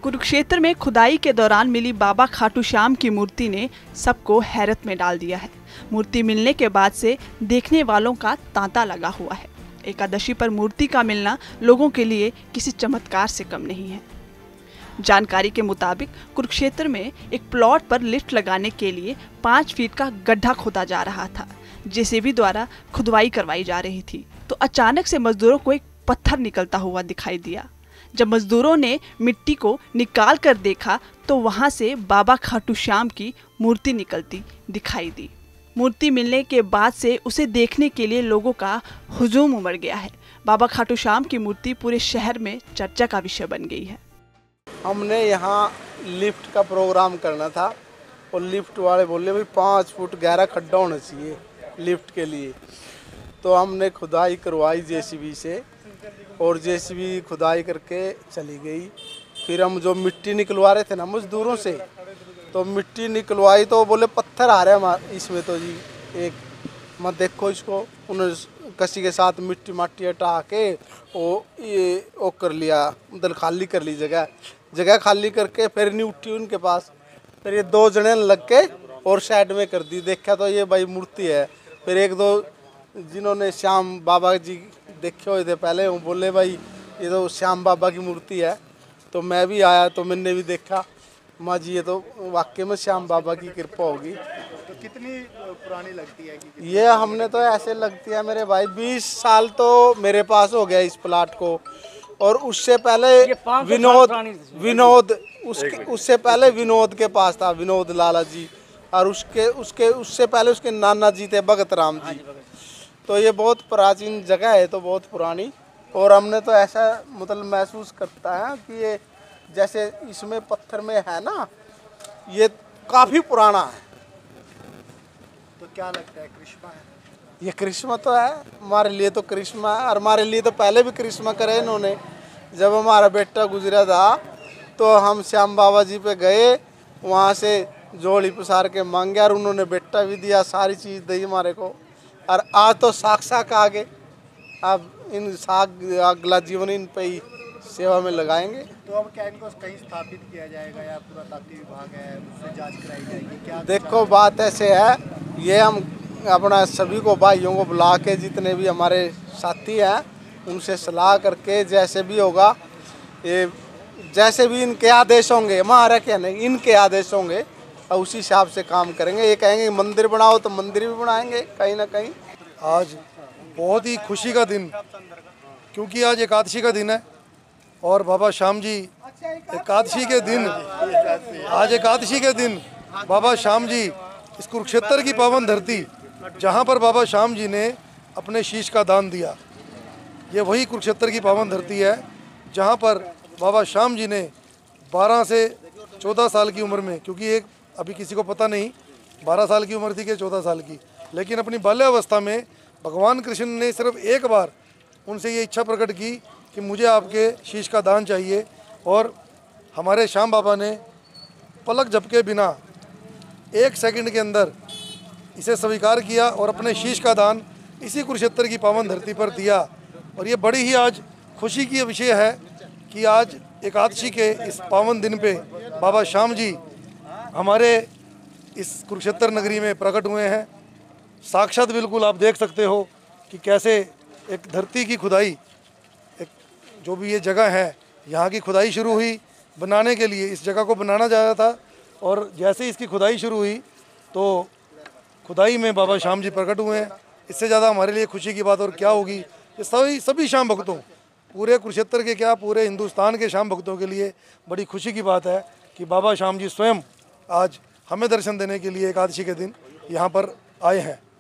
कुरुक्षेत्र में खुदाई के दौरान मिली बाबा खाटू श्याम की मूर्ति ने सबको हैरत में डाल दिया है। मूर्ति मिलने के बाद से देखने वालों का तांता लगा हुआ है। एकादशी पर मूर्ति का मिलना लोगों के लिए किसी चमत्कार से कम नहीं है। जानकारी के मुताबिक कुरुक्षेत्र में एक प्लॉट पर लिफ्ट लगाने के लिए 5 फीट का गड्ढा खोदा जा रहा था। जेसीबी द्वारा खुदवाई करवाई जा रही थी तो अचानक से मजदूरों को एक पत्थर निकलता हुआ दिखाई दिया। जब मजदूरों ने मिट्टी को निकाल कर देखा तो वहां से बाबा खाटू श्याम की मूर्ति निकलती दिखाई दी। मूर्ति मिलने के बाद से उसे देखने के लिए लोगों का हुजूम उमड़ गया है। बाबा खाटू श्याम की मूर्ति पूरे शहर में चर्चा का विषय बन गई है। हमने यहाँ लिफ्ट का प्रोग्राम करना था और लिफ्ट वाले बोले भाई 5 फुट गहरा खड्डा होना चाहिए लिफ्ट के लिए। तो हमने खुदाई करवाई जेसीबी से और जेसीबी खुदाई करके चली गई। फिर हम जो मिट्टी निकलवा रहे थे ना मजदूरों से, तो मिट्टी निकलवाई तो बोले पत्थर आ रहे हैं हमारे इसमें तो जी एक मत देखो इसको। उन्होंने कसी के साथ मिट्टी माटी हटा के वो कर लिया, मतलब खाली कर ली जगह खाली करके फिर नहीं उठी उनके पास। फिर ये 2 जने लग के और साइड में कर दी। देखा तो ये भाई मूर्ति है। फिर 1-2 जिन्होंने श्याम बाबा जी देखे हुए थे पहले, वो बोले भाई ये तो श्याम बाबा की मूर्ति है। तो मैं भी आया तो मैंने भी देखा, माँ जी ये तो वाकई में श्याम बाबा की कृपा होगी। तो कितनी पुरानी लगती है कि ये हमने तो ऐसे लगती है मेरे भाई 20 साल तो मेरे पास हो गया इस प्लाट को। और उससे पहले विनोद उससे पहले विनोद के पास था, विनोद लाला जी। और उससे पहले उसके नाना जी थे भगत राम जी। तो ये बहुत प्राचीन जगह है, तो बहुत पुरानी। और हमने तो ऐसा मतलब महसूस करता है कि ये जैसे इसमें पत्थर में है ना, ये काफ़ी पुराना है। तो क्या लगता है करिश्मा है? ये करिश्मा तो है, हमारे लिए तो करिश्मा है। और हमारे लिए तो पहले भी करिश्मा करे इन्होंने। जब हमारा बेटा गुजरा था तो हम श्याम बाबा जी पे गए, वहाँ से जोड़ी पसार के मांगे और उन्होंने बेटा भी दिया, सारी चीज़ दी हमारे को। और आज तो साक्षात आगे अब इन अगला जीवन इन पे ही सेवा में लगाएंगे। तो अब क्या इनको कहीं स्थापित किया जाएगा या पुरातात्विक विभाग है उससे जांच कराई जाएगी क्या? देखो बात ऐसे है, ये हम अपना सभी को भाइयों को बुला के जितने भी हमारे साथी हैं उनसे सलाह करके जैसे भी होगा, ये जैसे भी इनके आदेश होंगे, हमारा क्या नहीं इनके आदेश होंगे और उसी हिसाब से काम करेंगे। ये कहेंगे मंदिर बनाओ तो मंदिर भी बनाएंगे कहीं ना कहीं। आज बहुत ही खुशी का दिन, क्योंकि आज एकादशी का दिन है और बाबा श्याम जी एकादशी के दिन, आज एकादशी के दिन बाबा श्याम जी इस कुरुक्षेत्र की पावन धरती जहाँ पर बाबा श्याम जी ने अपने शीश का दान दिया, ये वही कुरुक्षेत्र की पावन धरती है जहाँ पर बाबा श्याम जी ने 12 से 14 साल की उम्र में, क्योंकि एक अभी किसी को पता नहीं 12 साल की उम्र थी कि 14 साल की, लेकिन अपनी बाल्यावस्था में भगवान कृष्ण ने सिर्फ एक बार उनसे ये इच्छा प्रकट की कि मुझे आपके शीश का दान चाहिए। और हमारे श्याम बाबा ने पलक झपके बिना 1 सेकंड के अंदर इसे स्वीकार किया और अपने शीश का दान इसी कुरुक्षेत्र की पावन धरती पर दिया। और ये बड़ी ही आज खुशी की विषय है कि आज एकादशी के इस पावन दिन पे बाबा श्याम जी हमारे इस कुरुक्षेत्र नगरी में प्रकट हुए हैं। साक्षात बिल्कुल आप देख सकते हो कि कैसे एक धरती की खुदाई, एक जो भी ये जगह है यहाँ की खुदाई शुरू हुई बनाने के लिए, इस जगह को बनाना जा रहा था। और जैसे इसकी खुदाई शुरू हुई तो खुदाई में बाबा श्याम जी प्रकट हुए हैं। इससे ज़्यादा हमारे लिए खुशी की बात और क्या होगी। ये सभी श्याम भक्तों, पूरे कुरुक्षेत्र के क्या पूरे हिंदुस्तान के श्याम भक्तों के लिए बड़ी खुशी की बात है कि बाबा श्याम जी स्वयं आज हमें दर्शन देने के लिए एकादशी के दिन यहाँ पर आए हैं।